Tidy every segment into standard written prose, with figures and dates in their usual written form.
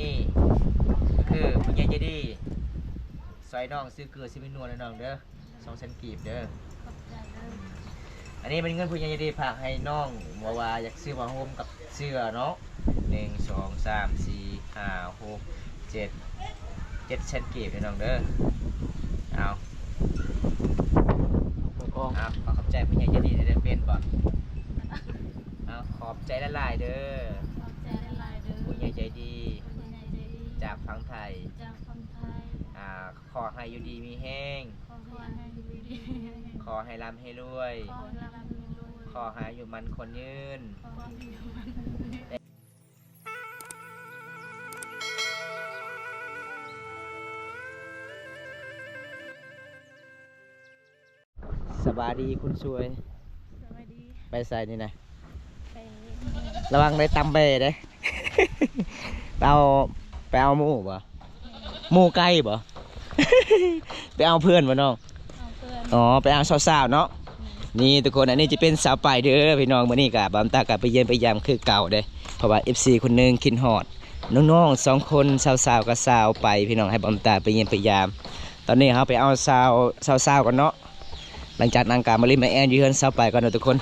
นี้คือคุณยายจะดีซอยน้องซื้อเกลือซื้อเมนูน้องเด้อ2,000 กีบเด้ออันนี้เป็นเงินคุณยายจะดีฝากให้น้องว่าอยากซื้อผ้าห่มกับเสื้อเนาะ1 2 3 4 5 6 7,000 กีบน้องเด้อเอาขอบใจคุณยายจะดีได้เป็นบ่เอาขอบใจละลายเด้อคุณยายใจดีจากฝั่งไทยขอให้อยู่ดีมีแห้งขอให้ร่ำให้รวยขอให้อยู่มันคนยืนสบายดีคุณช่วยไปใส่นี่นะระวังได้ตำเบะเด้ไปเอาหมูบ่หมูไก่บ่ ไปเอาเพื่อนบ่น้องอ๋อไปเอาสาวๆเนาะนี่ทุกคนอันนี้จะเป็นสาวไปเด้อพี่น้องมื้อนี้ก็บำตากับไปเยี่ยมไปยามคือเก่าเด้เพราะว่า FC คนนึงคิดฮอดน้องๆ2 คนสาวๆกับสาวไปพี่น้องให้บำตาไปเยี่ยมไปยามตอนนี้เฮาไปเอาสาวกันเนาะหลังจากนางการมาลิมาแอนอยู่เฮือนสาวไปก่อนเนาะทุกคน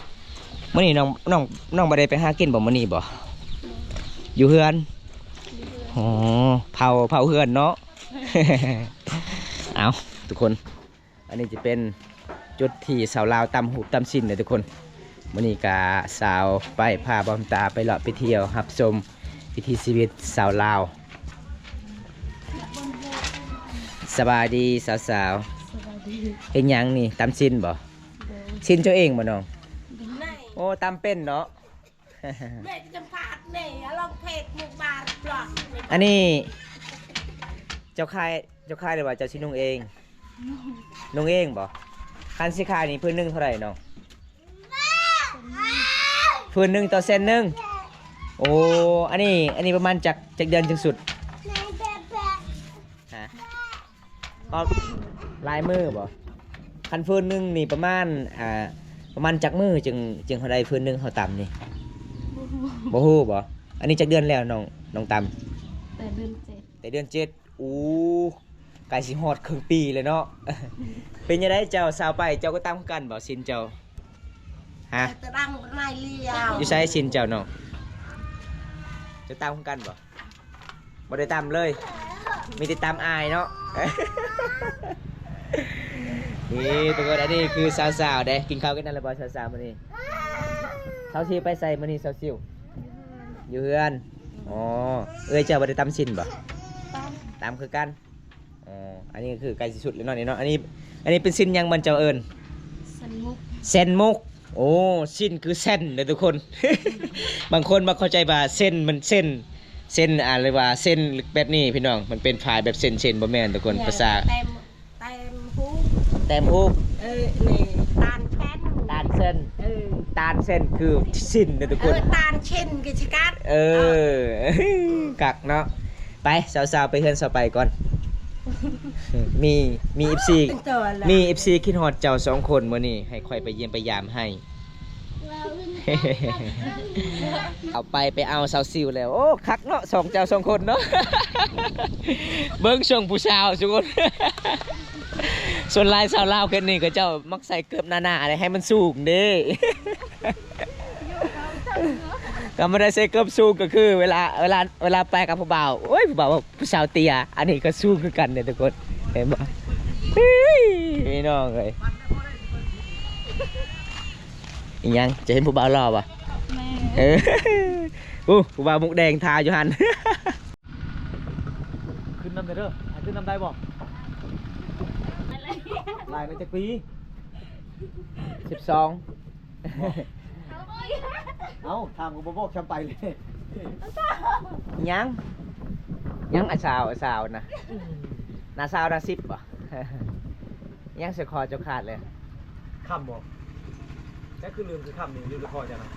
มื้อนี้น้องบ่ได้ไปหากินบ่มื้อนี้บ่อยู่เฮือนอ๋อเผาเฮือนเนาะ เอาทุกคนอันนี้จะเป็นจุดที่สาวลาวตำหูตำชินเลยทุกคนมื้อนี้กะสาวไปพาบอมตาไปเลาะไปเที่ยวรับชมวิถีชีวิตสาวลาวสบายดีสาวๆเฮ็ดหยังนี่ตำชินบ่ชินเจ้าเองบ่น้องโอ้ตำเป็นเนาะ อันนี้เจ้าค่ายเลยว่าเจ้าชินุ่งเองนุ่งเองบ่คันสิค่ายนี่พื้นหนึ่งเท่าไหร่น้องพื้นหนึ่งต่อเซนหนึ่งโอ้อันนี้ประมาณจากเดือนจึงสุดฮะก็ลายมือบ่คันพื้นหนึ่งนี่ประมาณจากมือจึงเขาได้พื้นหนึ่งเขาต่ำนี่บ่ฮู้บ่อันนี้จากเดือนแล้วน้องต่ำแต่เดือน7อู้ไก่สิฮอดครึ่งปีเลยเนาะ เป็นยังไงเจ้าสาวไปเจ้าก็ตามกันบ่ชินเจ้าฮะอยู่ใช้ชินเจ้าเนาะจะตามกันบ่ได้ตามเลยมีแต่ตามอายเนาะ นี่ตัวคนอันนี้คือสาวๆเด้กินข้าวกันนั่นแหละบ่สาวๆมื้อนี้สาวซิวไปใส่มื้อนี้สาวซิวอยู่เฮือนอ๋อเจ้าบ่ได้ตามชินบ่ตามคือกันอ๋ออันนี้คือไก่สุดเลยเนาะนี่เนาะอันนี้เป็นซินยังมันเจ้าเอิญเส้นมุกโอ้ซินคือเส้นเลยทุกคน บางคนมาเข้าใจว่าเส้นมันเส้นอ่านเลยว่าเส้นแบบนี้พี่น้องมันเป็นฝายแบบเส้นบ่แม่นทุกคนภาษาแต้มฮูกนี่ตาลแป้นตาลเส้นตาลเส้นคือซินเลยทุกคนตาลเช่นกิจการ กักเนาะไปสาวๆไปเฮือนสาวไปก่อน มี FC มี FC คิดฮอดเจ้า2 คนมื้อนี้ให้ค่อยไปเยี่ยมไปยามให้ เอาไปเอาสาวซิวแล้วโอ้คักเนาะ2 เจ้า 2 คนเนาะ เบิ่งช่วงผู้สาวทุกคน ส่วนลายสาวลาวเพิ่นนี่ก็เจ้ามักใส่เกือบหน้าๆอะไรให้มันสูงเด้ ก็ไม่ได้ใส่เกือบสูงก็คือเวลาไปกับผู้บ่าวโอ้ยผู้บ่าวว่าผู้สาวเตี้ยอันนี้ก็สูงคือกันเนี่ยทุกคนเห็นบ่พี่น้องเลยอีกยังจะเห็นผู้บ่าวรอป่ะผู้บ่าวมุกแดงทาอยู่หัน ขึ้นน้ำได้เด้อขึ้นน้ำได้บ่ลายมันจะปี12เอาทำกูบอกช้ำไปเลยยังสาวนะนาสาวนา10ป่ะยังเสียคอจะขาดเลยคำบอกแค่คือลืมคือคำนี่ลืมคอจะนะ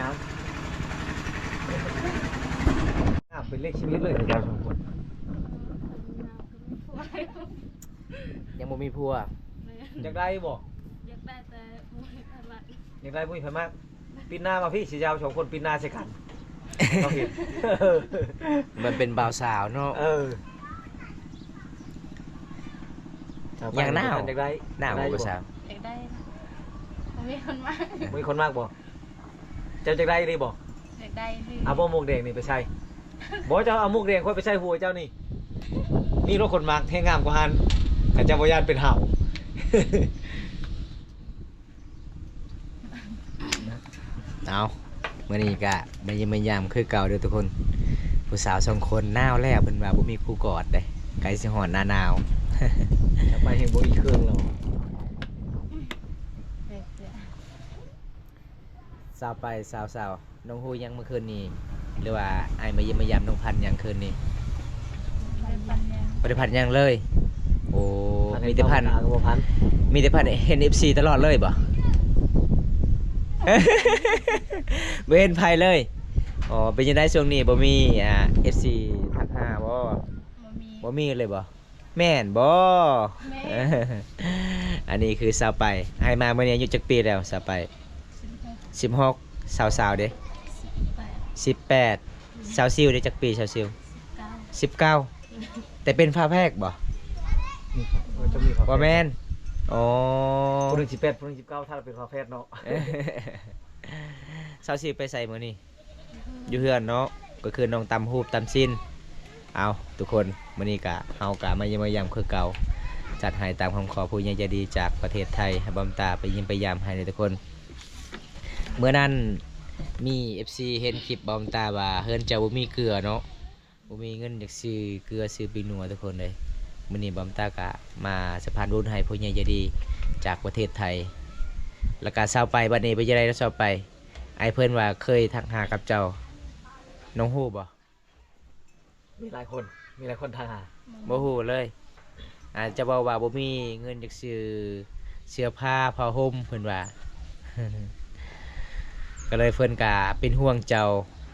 ยังเป็นเลขชีวิตเลยเจ้า2 คนยังบ่มีผัวอยากได้บ่อยากได้แต่บ่มีพลังอยากได้บ่มีพลังปีหน้ามาพี่สิยาว2 คนปีหน้าใช่กัน เขาเห็น มันเป็นบ่าวสาวเนาะ อย่างหนาว อยากได้ หน้าบ่าวสาว อยากได้ผมมีคนมาก มีคนมากบ่เจ้าอยากได้นี่บ่ อยากได้คือ เอาบ่หมวกแดงนี่ไปใส่บ่เจ้าเอาหมวกแดงค่อยไปใส่หัวเจ้านี่นี่รถคนมากแท้งามกว่าหันข้าเจ้าบ่ย่านเป็นเห่า เอามื้อนี้ก็มาเยี่ยมมายามคือเก่าเด้อทุกคนผู้สาว2คนหนาวแล้วเพิ่นว่าบ่มีคู่กอดเด้ไกลสิฮอดหน้าหนาว จะไปเห็นบ่อีกเครื่องแล้ว เด็กเด็ก สาวไปสาวน้องฮู้ยังเมื่อคืนนี้หรือว่าอ้ายมาเยี่ยมมายามน้องพันธุ์ยังคืนนี้ เป็นปัญญา บ่ได้พันยังเลย โอ้มีแต่พัน ก็บ่พัน มีแต่พันเห็น FC ตลอดเลยบ่ บ่เห็นไผเลยอ๋อเป็นจังได๋ช่วงนี้บ่มีFC ทักหาบ่ บ่มี บ่มีเลยบ่แม่นบ่ แม่ อันนี้คือสาวไปให้มาเมื่อนี้อายุจักปีแล้วสาวไป 16สาวๆเด้ 18สาวซิวได้จักปีสาวซิว 19แต่เป็นฟ้าแพรกบ่ นี่ครับจะมีครับ บ่แม่นอ๋อ ผู้หนึ่ง18ผู้หนึ่ง19ถ้าเราเป็นคาเฟ่เนาะ สาวซิวไปใส่มื้อนี้อยู่เฮือนเนาะก็คือน้องตำฮูบตำซินเอาทุกคนมื้อนี้ก็เฮาก็มาเยี่ยมมายามคือเก่าจัดให้ตามคำขอผู้ใหญ่ใจดีจากประเทศไทยให้บอมตาไปเยี่ยมไปยามให้เลยทุกคน เมื่อนั้นมี FC เห็นคลิปบอมตาว่าเฮือนเจ้าบ่มีเกลือเนาะบ่มีเงินอยากซื้อเกลือซื้อปีนัวทุกคนเลยมื้อนี้บอมตาก็มาสะพานบุญให้ผู้ใหญ่ใจดีจากประเทศไทย แล้วก็เช้าไปบัดนี้ไปจะได้แล้วเช้าไปไอ้เพิ่นว่าเคยทักหากับเจ้าน้องฮู้บ่ มีหลายคนทางหา บ่ฮู้เลยอาจจะบอกว่าบ่มีเงินอยากซื้อเสื้อผ้าผ้าห่มเพิ่นว่า ก็เลยเพิ่นก็เป็นห่วงเจ้า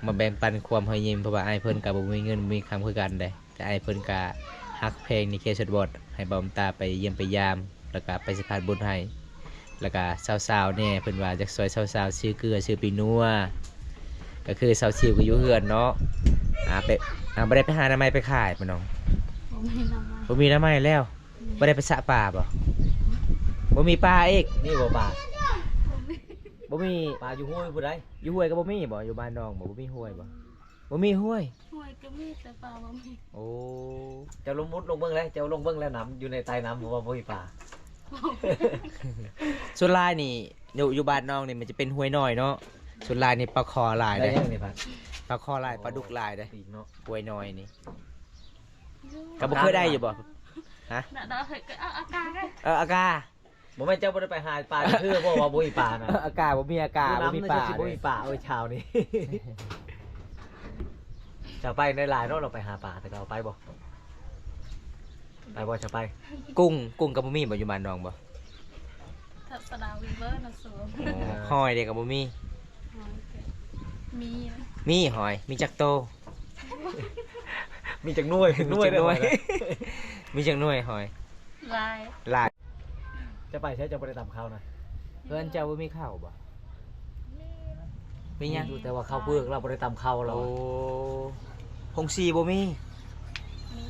มาแบ่งปันความเฮายิ้มเพราะว่าอ้ายเพิ่นก็บ่มีเงินบ่มีคำคือกันเด้แต่อ้ายเพิ่นก็ฮักเพลงนี่เคสดบอดให้บอมตาไปเยี่ยมไปยาม แล้วก็ไปสะพานบุญให้แล้วก็สาวๆเนี่ยเพิ่นว่าจักซอยสาวๆซื้อเกลือซื้อปีนัวก็คือสาวซิวก็อยู่เฮือนเนาะไปบ่ได้ไปหาหน้าไม้ไปขายบ่น้อง ผมมีน้ำมัน บ่มีหน้าไม้แล้วบ่ได้ไปสระป่าบ่บ่มีปลาอีก นี่บ่ป่า บ่มี ป่าอยู่ห้วยผู้ใด อยู่ห้วยก็บ่มีบ่อยู่บ้านน้องบ่มีห้วยบ่บ่มีห้วย ห่วยก็มีแต่ปลาบ่มี โอ้ เจ้าลงมุดลงเบิ่งเลยเจ้าลงเบิ่งแล้วน้ำอยู่ในใต้น้ำบ่ว่าบ่มีป่า ส่วนหลายนี่อยู่บ้านน้องนี่มันจะเป็นห้วยน้อยเนาะส่วนหลายนี่ปลาคอหลาย ได้ เด้ ยังนี่พัด ปลาคอหลายปลาดุกหลายเด้ ปีกเนาะ ห้วยน้อยนี่ก็บ่เคยได้อยู่บ่ฮะ น่ะดาวเฮ้ยก็เอาอาการเลย อากา บ่แม่นเจ้าบ่ได้ไปหาป่าคือบ่ว่าบ่มีป่านะ อากาบ่มีอากาบ่มีปลา บ่มีป่าเอ้ยชาวนี่ จะไปในหลายเนาะเราไปหาป่าแต่ก็เอาไปบ่จะไป กุ้งก็บ่มีบ่อยู่บ้านน้องบ่ ถ้าสดาวีเวอร์น่ะสวม หอยเด้ก็บ่มี มีนะ มีหอยมีจักโต มีจักหน่วย มีจักหน่วย มีจักหน่วยหอย ลาย หลาย จะไปใช้จะบ่ได้ตามเขานะ เพิ่นเจ้าบ่มีข้าวบ่มีหยัง แต่ว่าข้าวเปลือกเราบ่ได้ตามเขาเรา โอ้หงสีบ่มี มี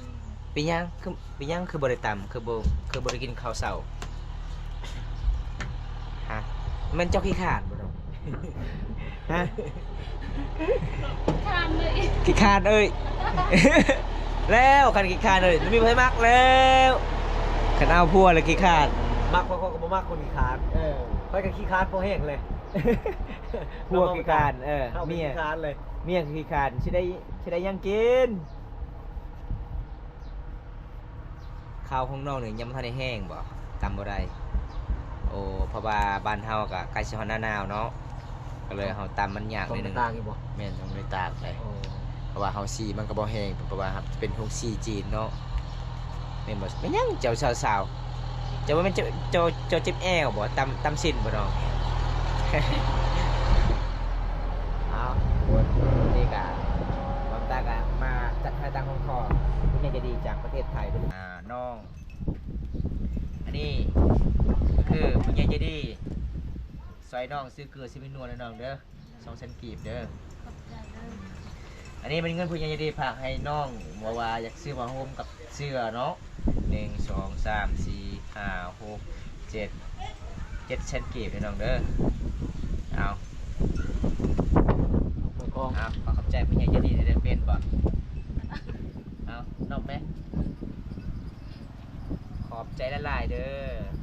เป็นหยังคือบ่ได้ตำคือบ่ได้กินข้าวเช้าฮะมันเจ้าขี้ขลาดบ่ดอก ฮะ ทานเลย ขี้ขลาดเอ้ย แล้วคันขี้ขลาดเอ้ยมีไผมักแล้วคันเอาพัวแล้วขี้ขลาด มักคนก็บ่มักคนขี้คร้านไปกับขี้คร้านพอแห้งเลย พัวขี้ขลาดเข้าไป เมีย ขี้คร้านเลย เมียขี้ขลาดสิได้หยังกินข้าวของน้องนี่ยังบ่ทันได้แห้งบ่ตำบ่ได้โอ้เพราะว่าบ้านเฮาก็ใกล้สิฮอดหน้าหนาวเนาะก็เลยเฮาตำมันยาก ต้ นิ อ ดนึ ง ง ต่างอีกบ่ แม่นต้องได้ตากเลย โอ้ เพราะว่าเฮาสีมันก็บ่แห้งเพราะว่าครับเป็นพวกสีจีนเนาะแม่นบ่เป็นหยังเจ้าสาวๆเจ้าว่ามันเจ้าเจ็บแอวบ่ตำสิ้นบ่น้อง เอาวันนี้ก็บอมตาก็มาจัดให้ตังของคอผู้ใหญ่ใจดีจากประเทศไทยน้องอันนี้ก็คือผู้ใหญ่ใจดีซอยน้องซื้อเกลือซื้อเป็นนัวเลยน้องเด้อ2,000กีบเด้อ ขอบใจเลย อันนี้เป็นเงินผู้ใหญ่ใจดีฝากให้น้องว่าอยากซื้อมาโฮมกับเสื้อเนาะ1 2 3 4 5 6 7 7เซนกีบพี่น้องเด้อเอา กอง เอาขอขอบใจผู้ใหญ่ใจดีได้เป็นบ่เอานอกไหมขอบใจละลายๆเด้อ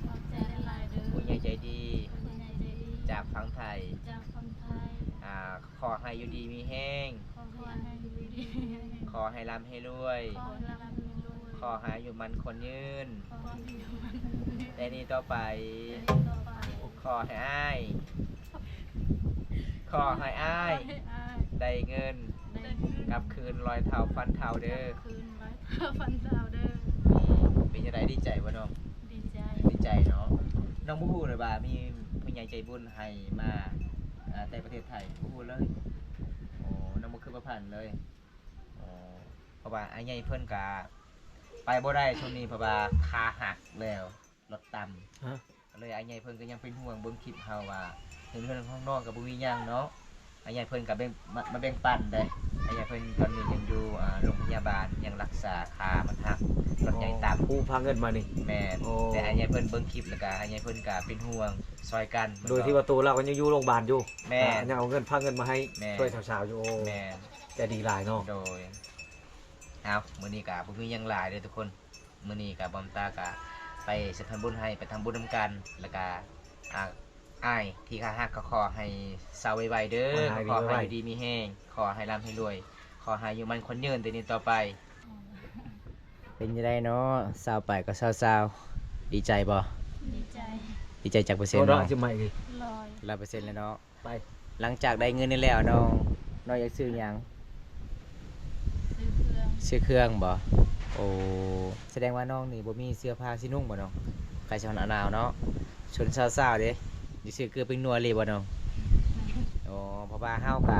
ขอบใจหลายๆเด้อ ผู้ใหญ่ใจดี ผู้ใหญ่ใจดี จากฝั่งไทย จากคนไทย ขอให้อยู่ดีมีแห้ง ขอให้อยู่ดี ขอให้ร่ำให้รวย ขอให้ร่ำให้รวย ขอให้อยู่มันคนยืน ขอให้อยู่มัน แต่นี้ต่อไป ต่อไป ขอให้อ้าย ขอให้อ้าย ขอให้อ้าย ได้เงิน ได้เงิน กลับคืนรอยเท้าฟันเท้าเด้อ คืนไว้ถ้าฟันดาวเด้อ เป็นยังไงดีใจวะน้อง ดีใจ ดีใจเนาะ น้องบูฮูเลยบ่ามีผู้ใหญ่ใจบุญให้มาแต่ประเทศไทยบูฮูเลย โอ้น้องบ่คือประพันธ์เลยโอ้เพราะว่าไอ้ใหญ่เพิ่นกะไปบ่ได้ช่วงนี้เพราะว่าขาหักแล้วรถต่ำ ฮะ ก็เลยไอ้ใหญ่เพิ่นก็ยังเป็นห่วงเบิ่งคลิปเฮาว่าถึงเรื่องข้างนอกกับบ่มีหยังเนาะไอ้ใหญ่เพิ่นก็มาแบ่งปันได้ไอ้ใหญ่เพิ่นตอนนี้ยังอยู่โรงพยาบาลยังรักษาขามันหักรถใหญ่ต่ำ ผู้พาเงินมานี่ แม่น โอ้ แต่ไอ้ใหญ่เพิ่นเบิ่งคลิปแล้วก็ไอ้ใหญ่เพิ่นก็เป็นห่วงซอยกัน โดยที่ว่าตัวเราก็ยังอยู่โรงพยาบาลอยู่ แม่ ยังเอาเงินพาเงินมาให้ แม่ ช่วยสาวๆอยู่โอ้ แม่น แต่ดีหลายเนาะ โดยเอามื้อนี้ก็บ่มีหยังหลายเด้อทุกคนมื้อนี้ก็บอมตาก็ไปเฮ็ดทำบุญให้ไปทำบุญนํกันแล้วก็อ้ายที่ข้าฮักก็ขอให้เซาไวๆเด้อขอให้อยู่ดีมีแห้งขอให้ร่ำให้รวย ขอให้อยู่มันคนยืนแต่นี้ต่อไป เป็นจังได๋เนาะสาวไปก็สาวๆดีใจบ่ ดีใจ ดีใจจากเปอร์เซ็น โอ้ ต์ เรา เนาะ จะใหม่ดิ ลอย 100%แล้วเนาะ ไป หลังจากได้เงินนี่แล้วน้องอยากซื้อหยัง ซื้อเครื่อง ซื้อเครื่องบ่โอ้แสดงว่าน้องนี่บ่มีเสื้อผ้าสินุ่งบ่น้องใครสิมันหนาวเนาะชนสาวๆเด้สิซื้อเกลือเป็นนัวเลยบ่น้องอ๋อเพราะว่าเฮาก็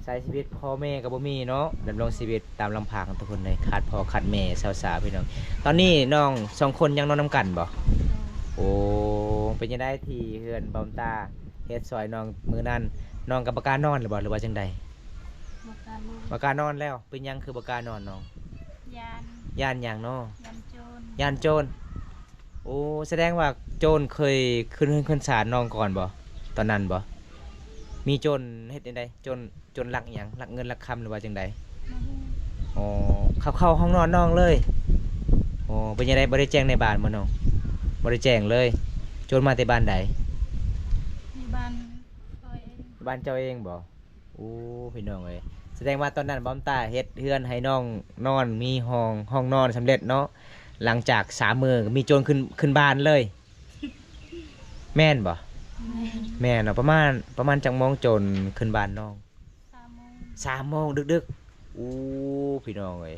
ใช้ชีวิตพ่อแม่ก็บ่มีเนาะดำรงชีวิตตามลำพังทุกคนเลยขาดพ่อขาดแม่สาวๆพี่น้องตอนนี้น้องสองคนยังนอนนํกันบ่โอ้เป็นจังได๋ที่เฮือนบอมตาเฮ็ดซอยน้องมื้อนั้นน้องก็บ่กล้านอนหรือบ่หรือว่าจังได๋ มาการม บ่กล้านอนแล้วเป็นหยังคือบ่กล้านอนน้อง ยาน ย่านหยังเนาะ ยันโจร ย่านโจรโอ้แสดงว่าโจรเคยขึ้นศาลน้องก่อนบ่ตอนนั้นบ่มีโจรเฮ็ดจังไดโจรลักหยังลักเงินลักคำหรือว่าจังได มาหู อ๋อเข้าห้องนอนน้องเลยอ๋อเป็นจังไดบ่ได้แจ้งในบ้านบ่น้องบ่ได้แจ้งเลย โจรมาแต่บ้านใด ที่บ้านตัวเอง บ้านเจ้าเองบ่โอ้พี่น้องเอ้ยแสดงว่าตอนนั้นบอมตาเฮ็ดเฮือนให้น้องนอนมีห้องนอนสำเร็จเนาะหลังจาก3 มื้อก็มีโจรขึ้นบ้านเลย แม่นบ่ แม่ แม่เนาะประมาณจังโมงโจรขึ้นบ้านน้อง 3 โมง 3 โมงดึกๆอู้พี่น้องเอ้ย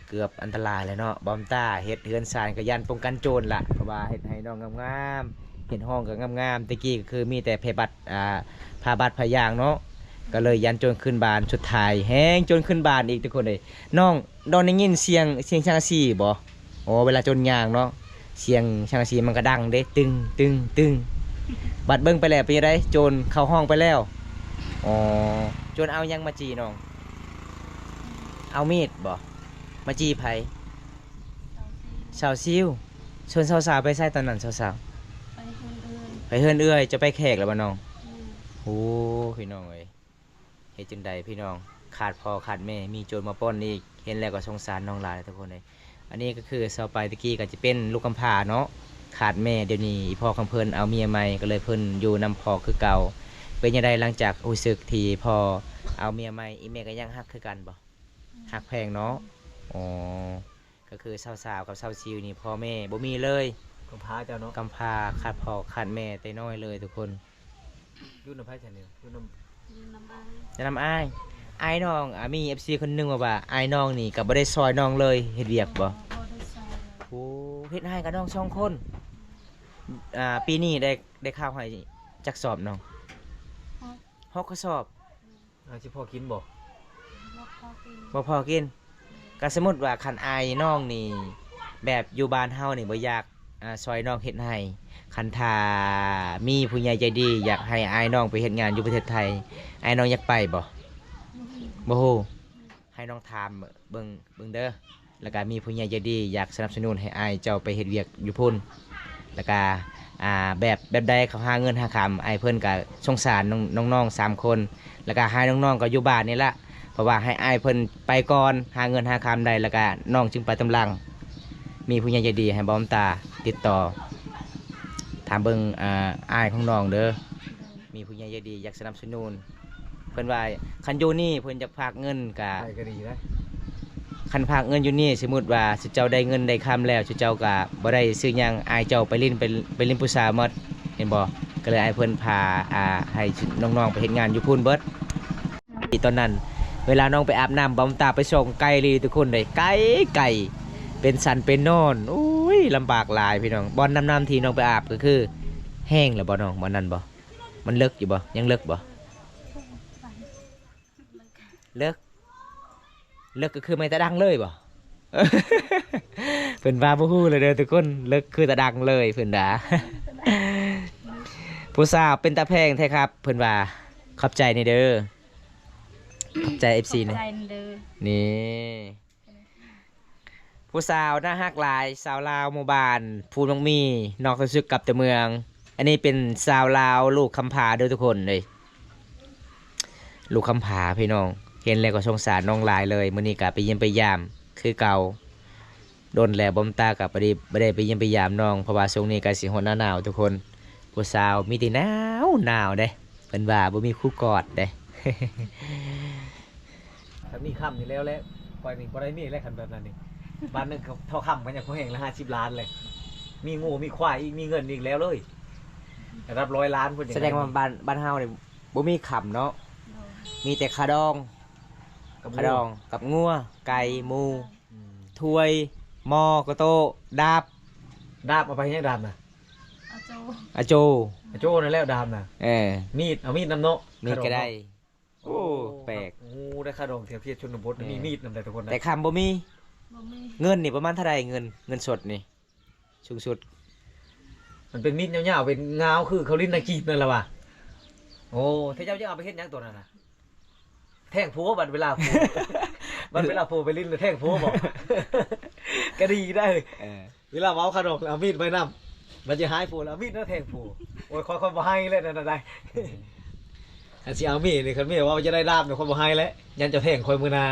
เกือบอันตรายเลยเนาะบอมต้าเฮ็ดเฮือนซานก็ยันป้องกันโจรล่ะเพราะว่าเฮ็ดให้น้องงามๆเห็นห้องก็งามๆตะกี้ก็คือมีแต่เพบัตรผ้าบัตรผ้ายางเนาะก็เลยยันโจรขึ้นบ้านสุดท้ายแฮงโจรขึ้นบ้านอีกทุกคนเอ้ยน้องได้ยินเสียงช่างซีบ่โอ้เวลาโจรย่างเนาะเสียงช่างซีมันก็ดังเด้ตึงตึงตึง บัดเบิ่งไปแล้วเป็นไงโจรเข้าห้องไปแล้ว อ๋อ โจรเอายังมาจีน้อง เอามีดบ่ มาจีไผ 24 สาวซิวชวนสาวๆไปใส่ตอนนั้นสาว ไปคนอื่น ๆไปเฮือนเอื้อยจะไปแขกแล้วบ่น้อง อืม โอ้พี่น้องเอ้ยเฮ็ดจังใดพี่น้อง ขาดพ่อขาดแม่ มีโจรมาปล้นอีก เห็นแล้วก็สงสารน้องหลายทุกคนเลย อันนี้ก็คือสาวไปตะกี้ก็จะเป็นลูกกำพร้าเนาะ ขาดแม่เดี๋ยวนี้อีพ่อของเพิ่นเอาเมียใหม่ก็เลยเพิ่นอยู่นำพ่อคือเก่าเป็นยังไงหลังจากรู้สึกที่พ่อเอาเมียใหม่อีแม่ก็ยังฮักคือกันบ่ฮักแพงเนาะอ๋อก็คือสาวๆกับสาวซิวนี่พ่อแม่บ่มีเลย ก็พาเจ้าเนาะ กำพร้าขาดพ่อขาดแม่แต่น้อยเลยทุกคน อยู่น้ำไผ่แถวนี้อยู่น้ อยู่น้ำอ้าย จะนำอ้ายน้องมี FC คนหนึงว่าอ้ายน้องนี่ก็บ่ได้ซอยน้องเลยเฮ็ดเวียกบ่ บ่ได้ใส่เลย โอ้เฮ็ดให้กับน้องสองคนปีนี้ได้ข้าวให้จักสอบน้อง ฮอก 6กระสอบ ำอาชิพ่อกินบ่ บ่พอกิน บ่พอกินก็สมมุติว่าคันอายน้องนี่แบบอยู่บ้านเฮานี่บ่อยากซอยน้องเฮ็ดให้คันถ้ามีผู้ใหญ่ใจดีอยากให้อายน้องไปเฮ็ดงานอยู่ประเทศไทยอายน้องอยากไปบ่ บ่มี บ่ฮู้ ให้น้องทามเบิ่งเด้อแล้วก็มีผู้ใหญ่ใจดีอยากสนับสนุนให้อ้ายเจ้าไปเฮ็ดเวียกอยู่พุ่นแล้วก็แบบใดเขาหาเงินหาคำอ้ายเพิ่นก็สงสารน้องๆ3คนแล้วก็ให้น้องๆก็อยู่บ้านนี่ละเพราะว่าให้อ้ายเพิ่นไปก่อนหาเงินหาคำได้แล้วก็น้องจึงไปตำลังมีผู้ใหญ่ใจดีให้บ่ตาติดต่อถามเบิ่งอ้ายของน้องเด้อมีผู้ใหญ่ใจดีอยากสนับสนุนเพิ่นว่าคันอยู่นี่เพิ่นจะฝากเงินก็ ไปก็ดีนะ คันฝากเงินอยู่นี่สมมุติว่าสิเจ้าได้เงินได้คำแล้วสิเจ้าก็บ่ได้ซื้อหยังอายเจ้าไปลิ้นผู้สาวหมดเห็นบ่ก็เลยอายเพิ่นพาให้น้องๆไปเฮ็ดงานอยู่พุ่นเบิดตอนนั้นเวลาน้องไปอาบน้ำบำตาไปส่งไกลเลยทุกคนเลยไกลเป็นสันเป็นนอนอุ้ยลำบากหลายพี่น้องบ่อนน้ำที่น้องไปอาบก็คือแห้งแล้วบ่น้องบ่นั่นบ่มันเลิกอยู่บ่ยังเลิกบ่เลิกก็คือไม่ตะดังเลยบ่ เพิ่นว่าบ่ฮู้เลยเด้อทุกคนเลิกคือตะดังเลยเพิ่นด่า ผู้สาวเป็นตาแพงแท้ครับเพิ่นว่าขอบใจนี่เด้อขอบใจ FC นะ ใจเด้อ นี่ผู้สาวน่าฮักหลายสาวลาวหมู่บ้านภูนมังมีนอกซึกกับแต่เมืองอันนี้เป็นสาวลาวลูกคำผาเด้อทุกคนเลยลูกคำผาพี่น้องเห็นแล้วก็สงสารน้องหลายเลยมื้อนี้ก็ไปเยี่ยมไปยามคือเก่าโดนแล้วบ่มตากับบ่ได้ไปเยี่ยมไปยามน้องเพราะว่าช่วงนี้ก็สิฮอดหน้าหนาวทุกคนผู้สาวมีแต่หนาวเด้เพิ่นว่าบ่มีคู่กอดเด้ ถ้ามีค่ำนี่แล้วปล่อยนี่บ่ได้มีแล้วคันแบบนั้นนี่บ้านนึงเขาเท่าค่ำกันอย่างเขาแห่งละ50 ล้านเลยมีงูมีควายอีกมีเงินอีกแล้วเลยได้รับ100 ล้านเพิ่น แสดงว่าบ้านเฮานี่บ่มีขำเนาะมีแต่ขาดองกับงัวไก่หมูถ้วยหม้อกระโตดาบ ดาบเอาไปยังดาบน่ะ เอาโจ อาโจ โจ้นั่นแล้วดาบน่ะ มีดเอามีดนำเนาะ มีก็ได้โอ้แปลก งูได้ค่าดองเทียบเทียบชนบทมีมีดนำได้ทุกคนนะ แต่คำบ่มี บ่มี เงินนี่ประมาณเท่าไรเงินสดนี่สูงสุด มันเป็นมีดยาวๆเป็นเงาคือเขาลิ้นนากีนั่นแหละว่ะโอ้เทเจ้าจะเอาไปเฮ็ดหยังตัวนั้นน่ะแท่งผัวบัดเวลาผัว บัดเวลาผัวไปลิ้นเลยแท่งผัวบอก ก็ดีได้เวลาเมาขนมเอามีดไปนำมันจะหายผัวแล้วเอามีดน่าแท่งผัวโอ้ยค่อยๆบ่ให้เลยนั่นได้อันสิเอามีดนี่คันมีดว่าจะได้ดาบเนี่ยค่อยบ่ให้แล้วยันจะแท่งค่อยมื้อหน้า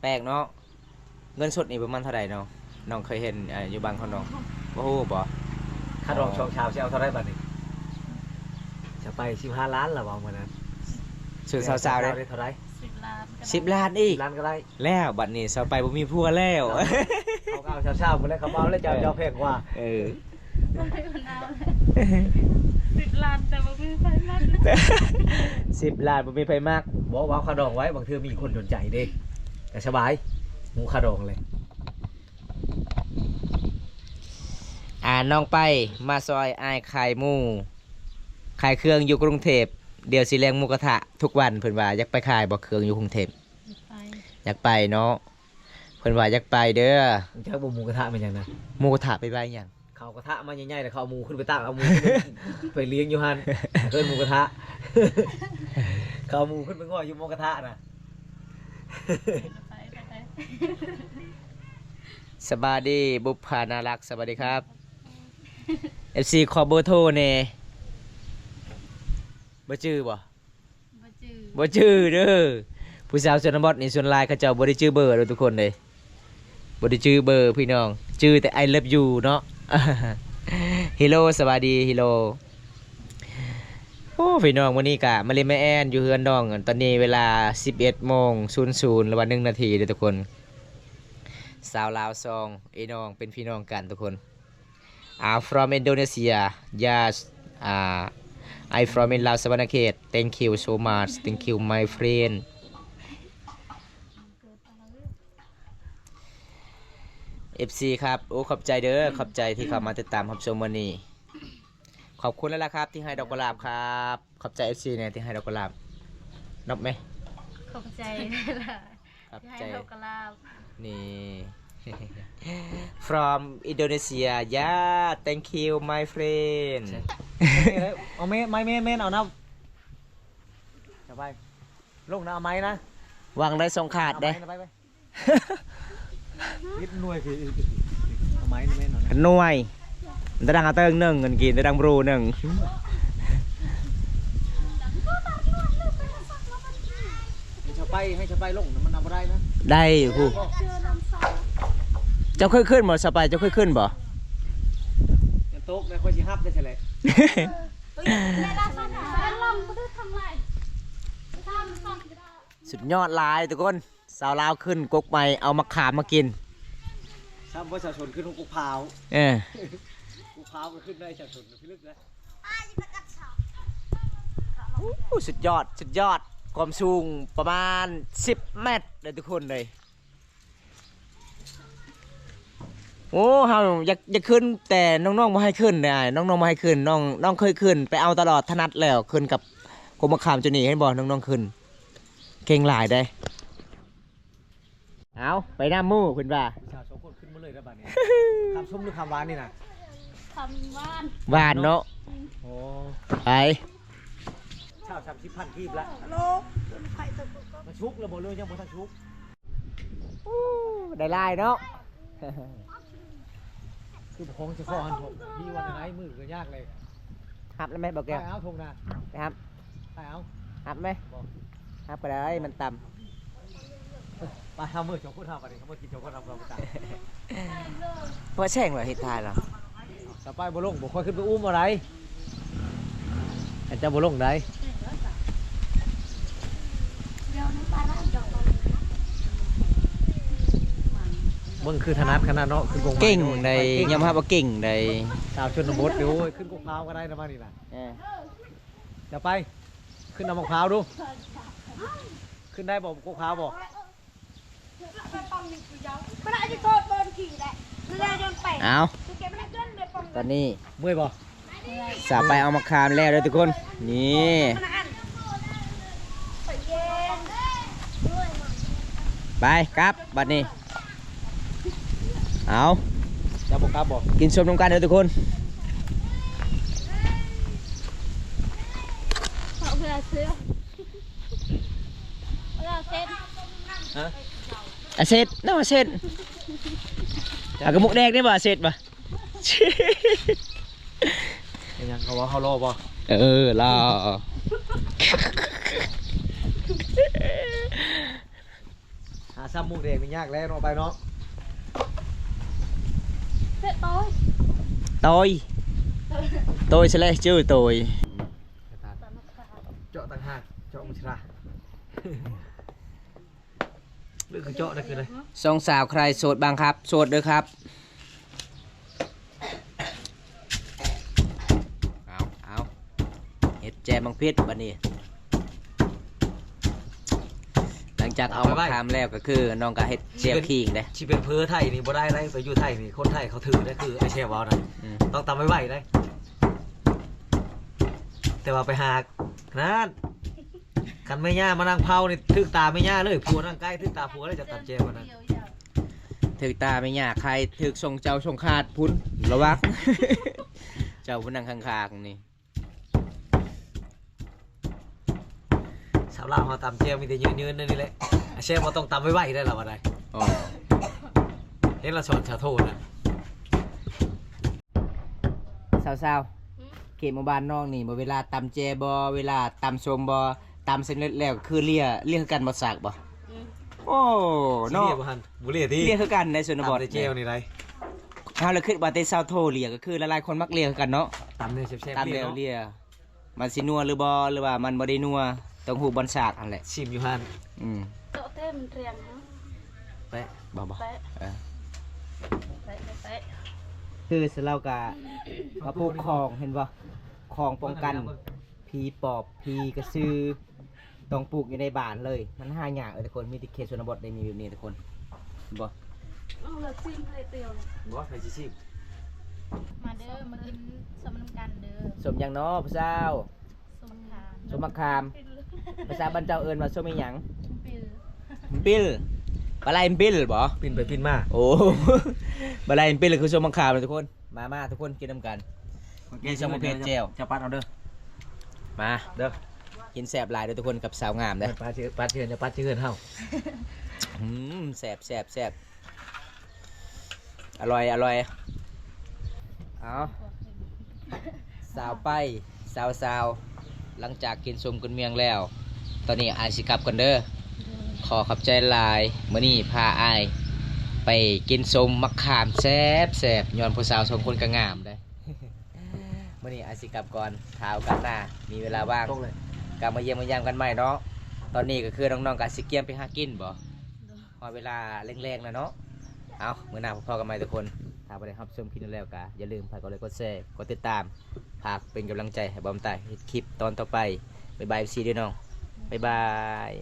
แปลกเนาะเงินสดนี่ประมาณเท่าไรเนาะน้องเคยเห็นอยู่บางคนน้องบ่ฮู้บ่ ค่าดองช่องเช้าสิเอาเท่าไหร่บัดนี้จะไป15 ล้านล่ะว่ามื้อนั้น สื่อสาวๆเด้ เท่าไหร่ 10 ล้านก็ได้ 10 ล้านอีก ล้านก็ได้ แล้วบัดนี้สาวไปบ่มีผัวแล้ว เขาเอาเช้าๆมาแล้วเขาเมาแล้วจะเอาแพงกว่า บ่ได้คนเอาเลย10 ล้านแต่บ่มีไฟมัน 10 ล้านบ่มีไผมัก บอกว่าค่าดองไว้บางทีมีคนสนใจเด้แต่สบายหมูค่าดองเลย น้องไปมาซอยอ้ายขายหมูขายเครื่องอยู่กรุงเทพเดี๋ยวสิเลี้ยงหมูกระทะทุกวันเพิ่นว่าอยากไปขายบ่เครื่องอยู่กรุงเทพ ไป อยากไปเนาะเพิ่นว่าอยากไปเด้อ มึงจะเอาหมูกระทะเป็นยังไง หมูกระทะไปบ้านหยัง เขากระทะมาใหญ่ๆแต่เขาเอาหมูขึ้นไปตั้งเอาหมูขึ้นไปเลี้ยงอยู่ฮันเกินหมูกระทะ เขาเอาหมูขึ้นไปง้ออยู่หมูกระทะนะ ไป สบายดีบุพพานารักสวัสดีครับ FC ขอเบอร์โทรแน่บ่จื้อบ่ บ่จื้อ บ่จื้อเด้อผู้สาวชนบทนี่ส่วนหลายเขาเจ้าบ่ได้จื้อเบอร์เด้อทุกคนเลยบ่ได้จื้อเบอร์พี่น้องจื้อแต่ I love you เนาะ ฮิโลสวัสดีฮิโลโอ้พี่น้องวันนี้กะมาเล่นแม่แอนอยู่เฮือนน้องตอนนี้เวลา 11:00และวัน1นาทีเด้อทุกคนสาวลาวซองไอ้น้องเป็นพี่น้องกันทุกคนfrom Indonesia yes I from in Laos Savannakhet thank you so much thank you my friend FC ครับโอ้ขอบใจเด้อขอบใจที่เข้ามาติดตามรับชมวันนี้ขอบคุณแล้วล่ะครับที่ให้ดอกกุหลาบครับขอบใจ FC เนี่ยที่ให้ดอกกุหลาบนับไหม ขอบใจล่ะ ขอบ ที่ให้ ใจ ดอกกะลาบ นี่ from Indonesia yeah thank you my friend เอาเมนเอาน้ำสบาย ลงนะเอาไม้นะ วางได้สองขาด เอา ได้ ไม้นะไปนิดหน่วยคือเอาไม้นะแม่นอนนะ หน่วยได้ดังอาเติงหนึ่งเงินกินได้ดังบรูหนึ่ง ให้ชาวไปลงนะมันเอาบ่ได้นะ ได้ครูเจ้าเคยขึ้นบ่สบายเจ้าเคยขึ้นบ่ อย่าตกนะค่อยสิฮับได้ใช่ไหม สุดยอดหลายทุกคนสาวลาวขึ้นกกใหม่เอามะขามมากิน ถ้าประชาชนขึ้นกุกพร้าว เออ กุกพร้าวก็ขึ้นได้ประชาชนพิลึกนะ สุดยอดสุดยอดความสูงประมาณ10 เมตรเลยทุกคนเลยโอ้เฮาอยากขึ้นแต่น้องๆมาให้ขึ้นได้น้องๆมาให้ขึ้นน้องเคยขึ้นไปเอาตลอดถนัดแล้วขึ้นกับกรมมะขามจะหนีให้บอกน้องๆขึ้นเก่งหลายได้เอาไปหน้ามู่คุณว่า ประชาชนคนขึ้นมาเลยนะบ้านนี้คำชมหรือคำหวานนี่นะ ทำบ้าน หวานเนาะ โอ้ ไป ชาว30,000กีบละมาชุกแล้วบ่เลยยังบ่ทันชุก ได้ลายเนาะ คือของจะข้อหันถกพี่วันไหนมือก็ยากเลย หับแล้วไหมบอก ไป แก เอาทงนะ ไปหับ ไปเอา หับไหมหับไปเลยมันต่ ไปเอามือจงคนทำอะไรเขามากินจงคนทำเราไปตาม ำเพราะแช่งเหรอเฮ็ดทายเหรอ สบายบ่ลงบ่ค่อยขึ้นไปอุ้มอะไรอาจจะบ่ลงได้ มึงคือธนัดขนาดเนาะขึ้นกง เก่งได้ยอมรับว่าเก่งได้ สาวชนบทเดี๋ยวโอ้ยขึ้นกงพร้าวก็ได้นะมานี่นะ เออ จะไปขึ้นน้ำมะพร้าวดูขึ้นได้บอกกงพร้าวบอก เอาตอนนี้ เมื่อยบ่ สาไปเอามาคามแล้วเลยทุกคนนี่ไปครับบัดนี้เอา จะบอกครับบอก กินชมน้ำกันเลยทุกคน เอาเพื่อซื้อเอาเส้น ฮะ อาเซตน้ำอาเซตอากระมุกแดงได้ป่ะอาเซตป่ะ เป็นยังเขาว่าเขารอบ่ เออรอ หาซ้ำมุกแดงนี่ยากแล้วเนาะไปเนาะ เส้นโต้ย tôi sẽ lấy chữ tôi เจาะต่างหากเจาะมุชราเรื่องคือเจาะนั่นคืออะไร สองสาวใครโสดบ้างครับโสดด้วยครับเอาเห็ดแจมบังพิษบันนี้หลังจากเอามาทำแล้วก็คือน้องก็เห็ดเจียวขิงเลย ชีเป็นเพื่อไทยนี่บ่ได้ไรไปอยู่ไทยนี่คนไทยเขาถือได้คือไอเชฟวอลนะต้องตำไว้ไหวได้แต่ว่าไปหากนั่นกันไม่ย่ามานั่งเผานี่ทึกตาไม่ย่าเลยผัวนั่งใกล้ทึกตาผัวเลยจะตัดเจมันนั้น ถึกตาไม่ยากใครถึกทรงเจ้าทรงขาดพุ้นระวัง เจ้าผู้นั่งข้างๆนี่ สาวลาวเขาตำเจมีแต่ยืนๆนั่นนี่แหละไอเชฟว่าต้องตำไว้ไหวได้หรอวะได้ อ๋อ เห็นเราสอนชาโทษนะ สาวๆเกมมาบ้านน้องนี่บ่เวลาตำเจบอเวลาตำส้มบอตำเสร็จแล้วคือเลี่ยกันบ่สากบ่โอ้ เนาะ เนาะ บุหันบุเรียที่ เลี่ยคือกันในชนบท ตำแต่เจลนี่ไร เฮาเลยคิดว่าแต่ชาวโทเลี่ยก็คือหลายๆคนมักเลี่ยคือกันเนาะ ตำเนี่ยเชฟ ตำแล้วเลี่ยมันสินัวหรือบ่หรือว่ามันบ่ได้นัวต้องฮู้บอนสากอันแหละ ชิมอยู่หัน โต๊ะเต้มันเรียงเนาะ แปะ บ่ เตะ เออ เตะเตะ คือสเรากะมาปลูกคลองเห็นบ่คลองป้องกันผีปอบผีกระสือต้องปลูกอยู่ในบ้านเลย มันหายากทุกคนมีที่เขตชนบทได้มีแบบนี้ทุกคนเห็นบ่ เอาเลยซิมเลยเตียวเลย บอสไปชิม มาเด้อมากินสมน้ำกันเด้อ สมหยังเนาะผู้สาว สมขาม สมมะขามภาษาบ้านเจ้าเอิ้นว่าสมอีหยัง ปิล ปิลปลาไหลปิลบ่ ปินไปปินมา โอ้ ปลาไหลปิลคือสมมะขามเลยทุกคนมาทุกคนกินน้ำกัน กินสมมะเพชรเจล จะปัดเอาเด้อ มา เด้อ กินแซ่บหลายเด้อทุกคนกับสาวงามเด้อ ปลาเชิญจะปลาเชิญเฮา แซ่บแซ่บแซ่บอร่อยอร่อยเอาสาวไปสาวสาวหลังจากกินสมกุนเมียงแล้ว ตอนนี้อายสิกลับกันเด้อขอขอบใจหลายมื้อนี้พาอายไปกินสมมะขามแซ่บแซ่บย้อนผู้สาวสองคนก็งามได้ มื้อนี้อายสิกลับก่อนท้าวกันหน้ามีเวลาว่าง ตรงเลย กลับมาเยี่ยมมายามกันใหม่เนาะตอนนี้ก็คือน้องๆกับสิเกียมไปหากินบ่พอเวลาแรงๆนะเนาะเอามื้อหน้าพอกันใหม่ทุกคนถ้าบ่ได้รับชมคลิปนี้แล้วก็อย่าลืมฝากกดไลค์กดแชร์กดติดตามฝากเป็นกำลังใจให้บอมตายเฮ็ดคลิปตอนต่อไปบ๊ายบายซีด้วยน้องบ๊ายบาย